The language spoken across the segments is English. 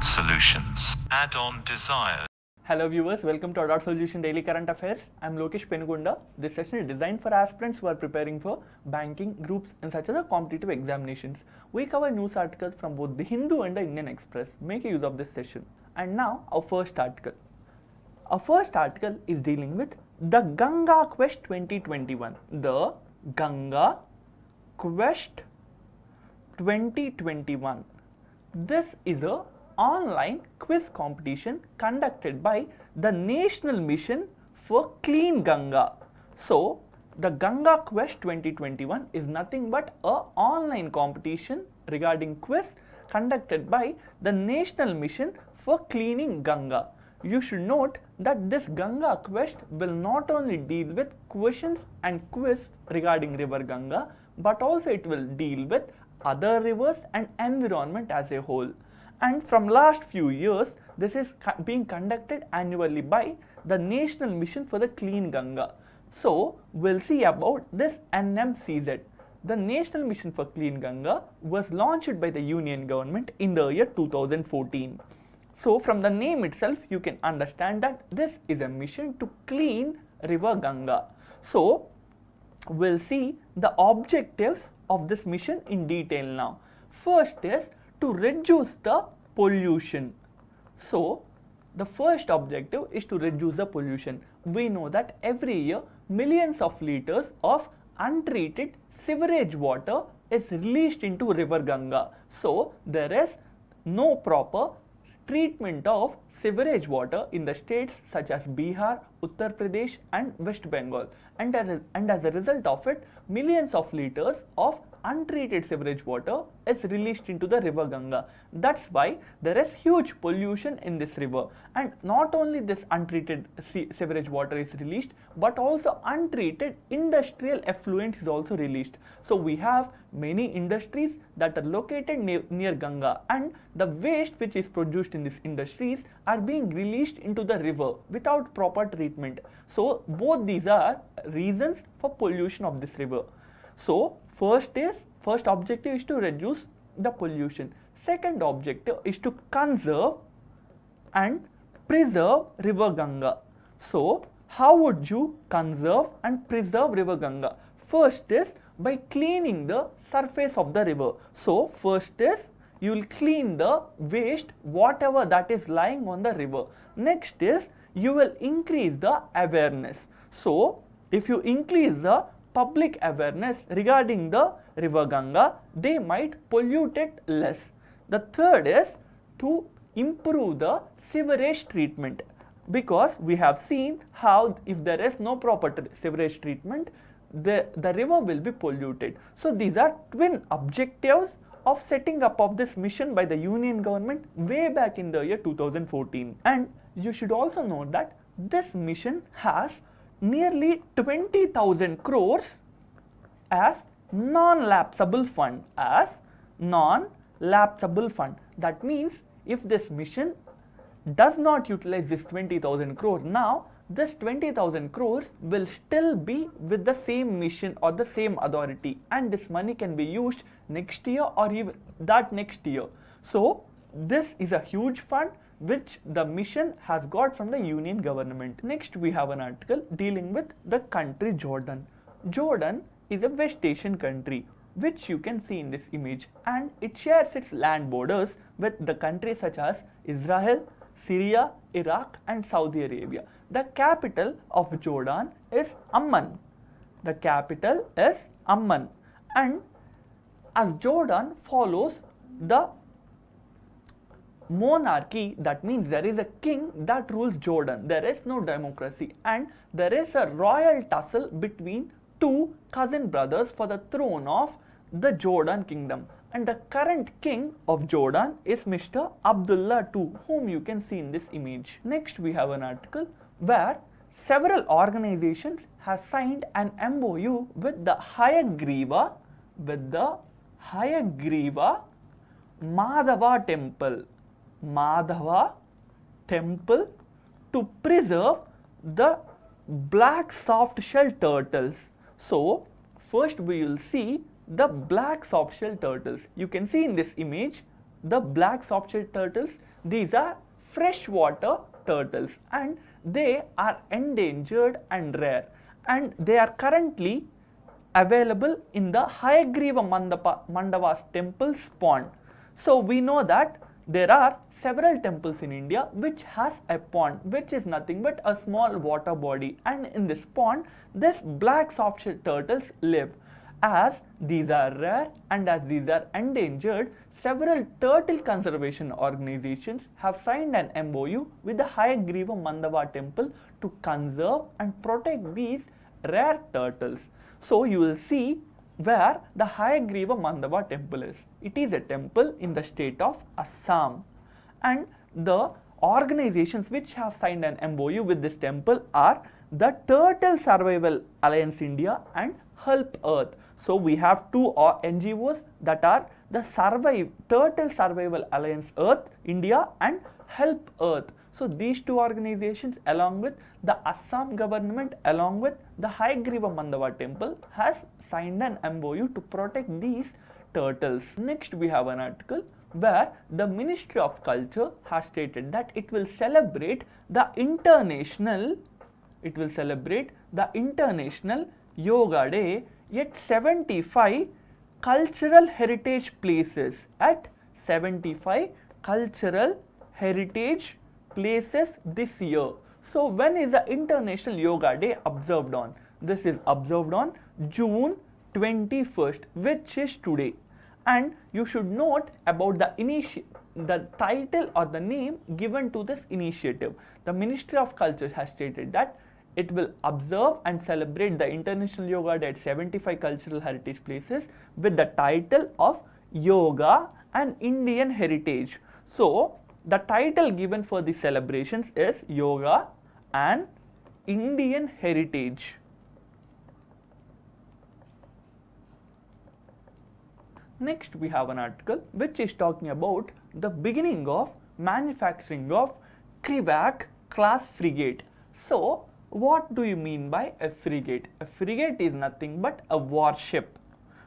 Dot Solutions. Add-on Desire. Hello viewers, welcome to Dot Solution Daily Current Affairs. I am Lokesh Penugunda. This session is designed for aspirants who are preparing for banking, groups and such other competitive examinations. We cover news articles from both the Hindu and the Indian Express. Make use of this session. And now our first article. Our first article is dealing with the Ganga Quest 2021. The Ganga Quest 2021. This is a online quiz competition conducted by the National Mission for Clean Ganga. So, the Ganga Quest 2021 is nothing but a online competition regarding quiz conducted by the National Mission for Cleaning Ganga. You should note that this Ganga Quest will not only deal with questions and quiz regarding river Ganga, but also it will deal with other rivers and environment as a whole. And from last few years, this is being conducted annually by the National Mission for the Clean Ganga. So, we'll see about this NMCZ. The National Mission for Clean Ganga was launched by the Union Government in the year 2014. So, from the name itself, you can understand that this is a mission to clean river Ganga. So, we'll see the objectives of this mission in detail now. First is to reduce the pollution. So, the first objective is to reduce the pollution. We know that every year millions of liters of untreated sewerage water is released into river Ganga. So, there is no proper treatment of sewerage water in the states such as Bihar, Uttar Pradesh and West Bengal, and as a result of it, millions of liters of untreated sewerage water is released into the river Ganga. That's why there is huge pollution in this river, and not only this untreated sewerage water is released, but also untreated industrial effluent is also released. So we have many industries that are located near Ganga, and the waste which is produced in these industries are being released into the river without proper treatment. So both these are reasons for pollution of this river. So first objective is to reduce the pollution. Second objective is to conserve and preserve river Ganga. So how would you conserve and preserve river Ganga? First is by cleaning the surface of the river. So first is you will clean the waste, whatever that is lying on the river. Next is you will increase the awareness. So if you increase the public awareness regarding the river Ganga, they might pollute it less. The third is to improve the sewerage treatment, because we have seen how if there is no proper sewerage treatment, the river will be polluted. So these are twin objectives of setting up of this mission by the Union Government way back in the year 2014. And you should also note that this mission has nearly 20,000 crores as non-lapsable fund. That means if this mission does not utilize this 20,000 crores now, this 20,000 crores will still be with the same mission or the same authority, and this money can be used next year or even that next year. So this is a huge fund which the mission has got from the Union Government. Next we have an article dealing with the country Jordan. Jordan is a West Asian country which you can see in this image, and it shares its land borders with the countries such as Israel, Syria, Iraq and Saudi Arabia. The capital of Jordan is Amman. The capital is Amman, and as Jordan follows the monarchy, that means there is a king that rules Jordan. There is no democracy, and there is a royal tussle between two cousin brothers for the throne of the Jordan kingdom. And the current king of Jordan is Mr. Abdullah II, whom you can see in this image. Next we have an article where several organizations have signed an MOU with the Hayagriva Madhava temple to preserve the black soft shell turtles. So first we will see the black soft shell turtles. You can see in this image the black soft-shell turtles, these are freshwater turtles and they are endangered and rare, and they are currently available in the Hayagriva Mandava's temple's pond. So we know that there are several temples in India which has a pond which is nothing but a small water body, and in this pond this black soft-shell turtles live. As these are rare and as these are endangered, several turtle conservation organizations have signed an MOU with the Hayagriva Mandava temple to conserve and protect these rare turtles. So you will see where the Hayagriva Mandava temple is. It is a temple in the state of Assam, and the organizations which have signed an MOU with this temple are the Turtle Survival Alliance India and Help Earth. So we have two NGOs that are the Turtle Survival Alliance Earth India and Help Earth. So these two organizations along with the Assam government along with the Hayagriva Mandava temple has signed an MOU to protect these turtles. Next we have an article where the Ministry of Culture has stated that it will celebrate the International Yoga Day at 75 cultural heritage places, this year. So when is the International Yoga Day observed on? This is observed on June 21st, which is today. And you should note about the title or the name given to this initiative. The Ministry of Culture has stated that it will observe and celebrate the International Yoga Day at 75 cultural heritage places with the title of Yoga and Indian Heritage. So the title given for the celebrations is Yoga and Indian Heritage. Next we have an article which is talking about the beginning of manufacturing of Krivac class frigate. So what do you mean by a frigate? A frigate is nothing but a warship.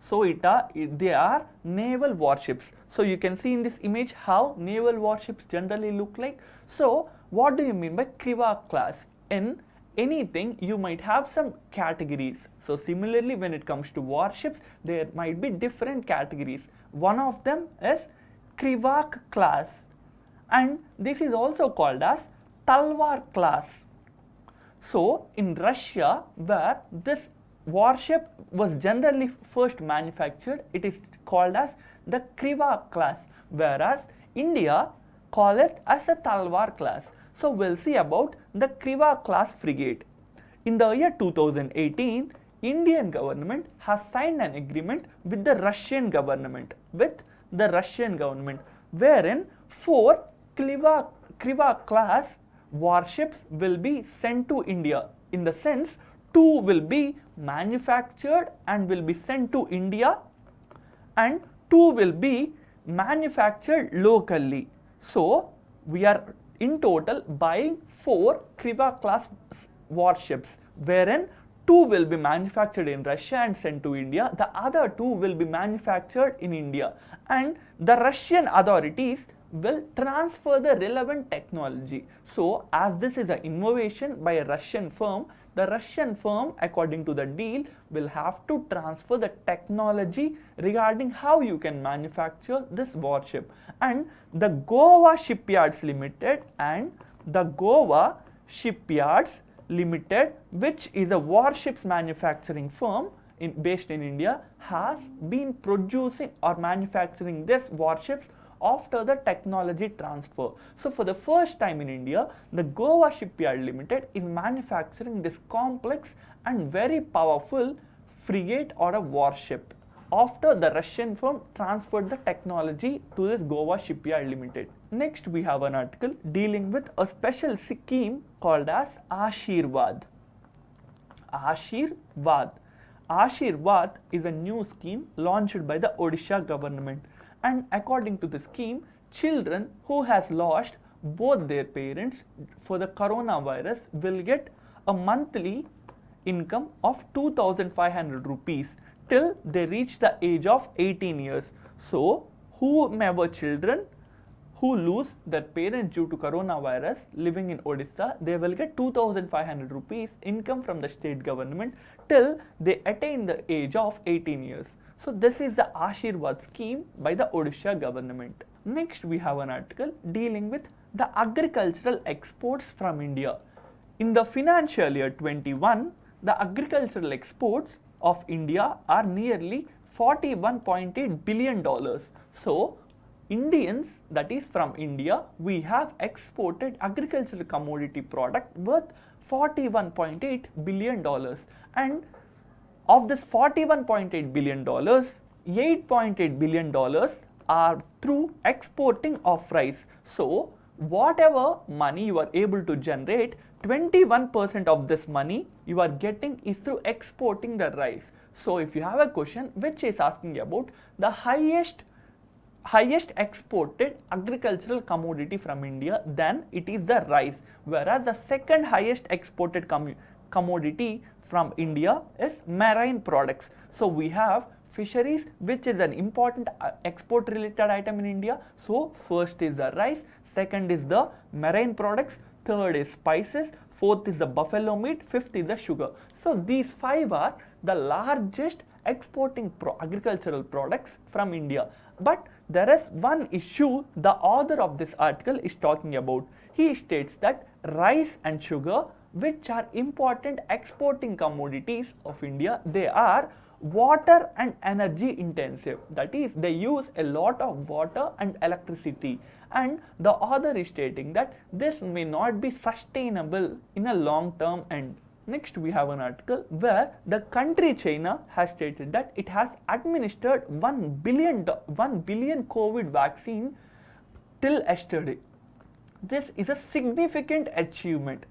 So they are naval warships. So you can see in this image how naval warships generally look like. So what do you mean by Krivac class? In anything you might have some categories. So similarly when it comes to warships there might be different categories. One of them is Krivac class, and this is also called as Talwar class. So in Russia where this warship was generally first manufactured, it is called as the Krivac class, whereas India call it as the Talwar class. So we'll see about the Krivac class frigate. In the year 2018, Indian government has signed an agreement with the Russian government, wherein 4 Krivac class warships will be sent to India. In the sense, 2 will be manufactured and will be sent to India, and 2 will be manufactured locally. So we are in total buying 4 Krivac class warships, wherein 2 will be manufactured in Russia and sent to India. The other 2 will be manufactured in India, and the Russian authorities will transfer the relevant technology. So as this is an innovation by a Russian firm, the Russian firm, according to the deal, will have to transfer the technology regarding how you can manufacture this warship. And the Goa Shipyards Limited and the Goa Shipyards Limited, which is a warships manufacturing firm based in India, has been producing or manufacturing these warships after the technology transfer. So for the first time in India, the Goa Shipyard Limited is manufacturing this complex and very powerful frigate or a warship after the Russian firm transferred the technology to this Goa Shipyard Limited. Next we have an article dealing with a special scheme called as Ashirvad. Ashirvad is a new scheme launched by the Odisha government, and according to the scheme, children who has lost both their parents for the coronavirus will get a monthly income of 2,500 rupees till they reach the age of 18 years. So whomever children who lose their parents due to coronavirus living in Odisha, they will get 2,500 rupees income from the state government till they attain the age of 18 years. So this is the Ashirwad scheme by the Odisha government. Next we have an article dealing with the agricultural exports from India. In the financial year 21, the agricultural exports of India are nearly $41.8 billion. So Indians, that is from India, we have exported agricultural commodity product worth $41.8 billion, and of this $41.8 billion, $8.8 billion are through exporting of rice. So whatever money you are able to generate, 21% of this money you are getting is through exporting the rice. So if you have a question which is asking about the highest exported agricultural commodity from India, then it is the rice, whereas the second highest exported commodity from India is marine products. So we have fisheries, which is an important export related item in India. So first is the rice, second is the marine products, third is spices, fourth is the buffalo meat, fifth is the sugar. So these five are the largest exporting agricultural products from India. But there is one issue the author of this article is talking about. He states that rice and sugar, which are important exporting commodities of India, they are water and energy intensive. That is, they use a lot of water and electricity. And the author is stating that this may not be sustainable in a long term end. Next we have an article where the country China has stated that it has administered 1 billion COVID vaccine till yesterday. This is a significant achievement.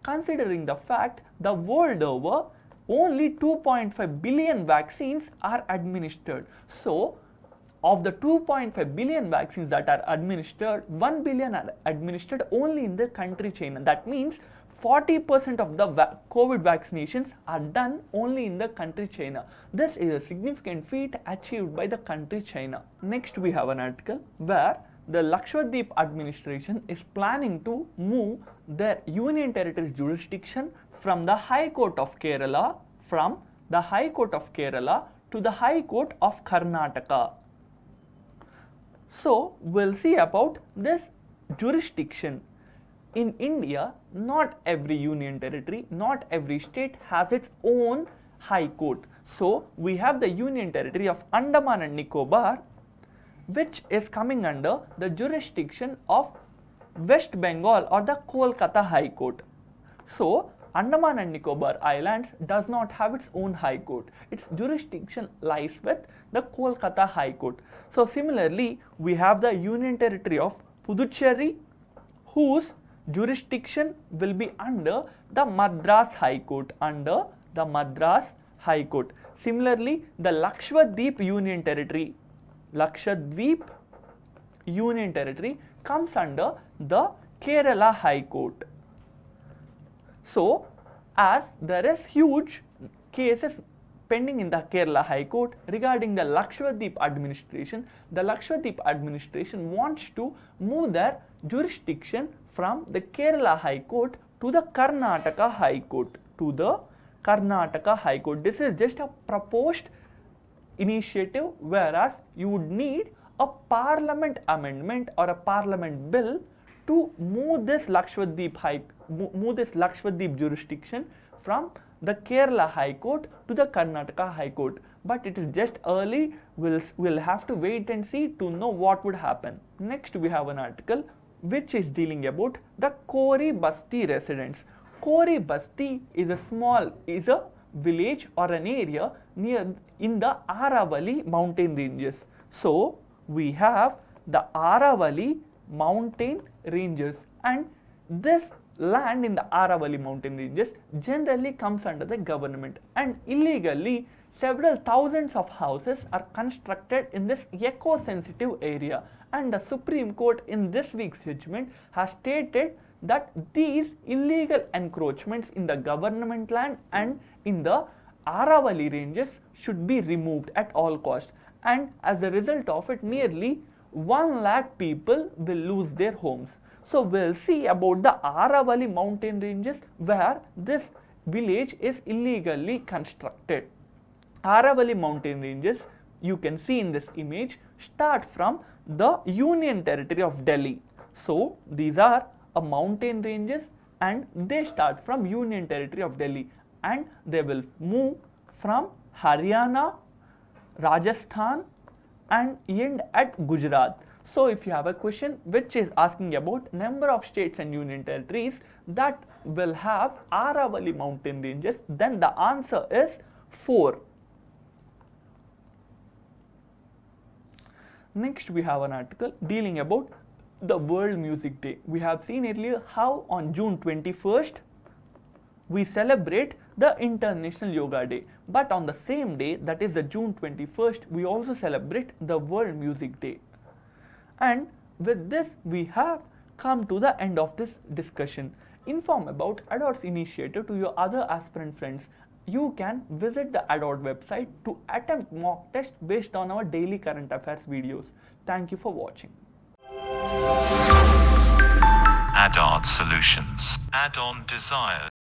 Considering the fact the world over only 2.5 billion vaccines are administered. So of the 2.5 billion vaccines that are administered, 1 billion are administered only in the country China. That means 40% of the COVID vaccinations are done only in the country China. This is a significant feat achieved by the country China. Next we have an article where the Lakshadweep administration is planning to move their Union Territories jurisdiction from the High Court of Kerala to the High Court of Karnataka. So we'll see about this jurisdiction. In India, not every union territory, not every state has its own high court. So we have the Union Territory of Andaman and Nicobar, which is coming under the jurisdiction of West Bengal or the Kolkata High Court. So Andaman and Nicobar Islands does not have its own high court. Its jurisdiction lies with the Kolkata High Court. So similarly, we have the Union Territory of Puducherry, whose jurisdiction will be under the Madras High Court, Similarly, the Lakshadweep Union Territory comes under the Kerala High Court. So, as there is huge cases pending in the Kerala High Court regarding the Lakshadweep administration wants to move their jurisdiction from the Kerala High Court to the Karnataka High Court. This is just a proposed initiative, whereas you would need a parliament amendment or a parliament bill to move this Lakshadweep jurisdiction from the Kerala High Court to the Karnataka High Court. But it is just early, we'll have to wait and see to know what would happen. Next we have an article which is dealing about the Kori Basti residents. Kori Basti is a village or an area in the Aravalli mountain ranges. So we have the Aravalli mountain ranges, and this land in the Aravalli mountain ranges generally comes under the government, and illegally several thousands of houses are constructed in this eco-sensitive area, and the Supreme Court in this week's judgment has stated that these illegal encroachments in the government land and in the Aravalli ranges should be removed at all cost, and as a result of it nearly 1 lakh people will lose their homes. So we'll see about the Aravalli mountain ranges where this village is illegally constructed. Aravalli mountain ranges, you can see in this image, start from the Union Territory of Delhi. So these are a mountain ranges and they start from Union Territory of Delhi, and they will move from Haryana, Rajasthan and end at Gujarat. So if you have a question which is asking about number of states and union territories that will have Aravalli mountain ranges, then the answer is 4. Next we have an article dealing about the World Music Day. We have seen earlier how on June 21st we celebrate the International Yoga Day, but on the same day, that is the June 21st, we also celebrate the World Music Day. And with this we have come to the end of this discussion. Inform about ADOT's initiative to your other aspirant friends. You can visit the ADOT website to attempt mock test based on our daily current affairs videos. Thank you for watching. Add-on solutions. Add-on desired.